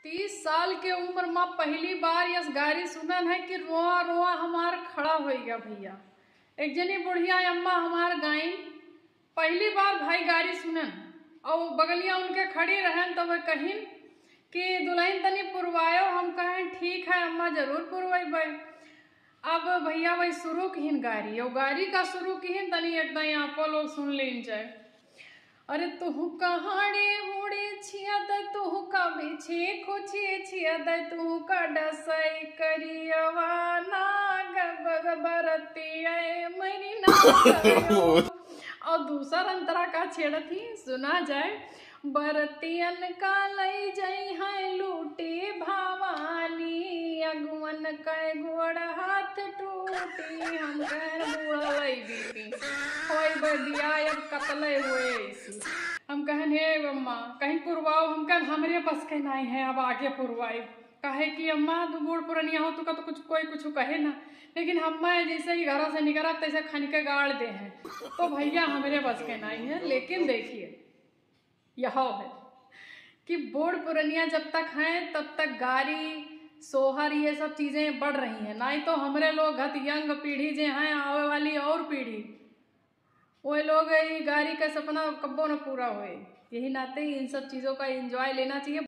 30 साल के उम्र में पहली बार यस गारी सुनन है कि रोआ रोआ हमार खड़ा हो गया भैया। एक जनी बुढ़िया अम्मा हमार गायन पहली बार भाई गारी सुनन और बगलिया उनके खड़ी रहन तो वह कहिन कि दुल्हन तनी पुरवायो। हम कहें ठीक है अम्मा जरूर पुरवेबै। अब भैया वही शुरू किहिन गारी और गारी का शुरू किहिन तनी एकदम यहाँ पर लोग सुन लेन जाए। अरे तुहु कहाड़े होड़े छिया द तुहु का बिछे खोछे छिया द तुहु का डसई करियवा ना गबरती है मेरी ना। और दूसरा अंतरा का छेड़ती सुना जाए। बरतियन का लई जाई है लूटे भावानी अगुवन के गोड़ हाथ टूटी हम कर बुआ लई बीती होई बदिया अब कतले हुए ऐसी। हम कहन हे अम्मा कहीं पुरवाओ। हम कहन हमरे बस के नहीं है अब आगे पुरवाई। कहे कि अम्मा तू बूढ़ पुरनिया हो तो कुछ कोई कुछ कहे ना, लेकिन हम जैसे ही घर से निकला तैसे खनके गाड़ दे हैं तो भैया हमरे बस के नहीं है। लेकिन देखिए यह है कि बूढ़ पुरनिया जब तक हैं तब तक गारी सोहर ये सब चीजें बढ़ रही हैं। नहीं तो हमरे लोग यंग पीढ़ी जो हैं आने वाली और पीढ़ी वो लोग गारी का सपना कब्बो न पूरा होए। यही नाते इन सब चीजों का एंजॉय लेना चाहिए।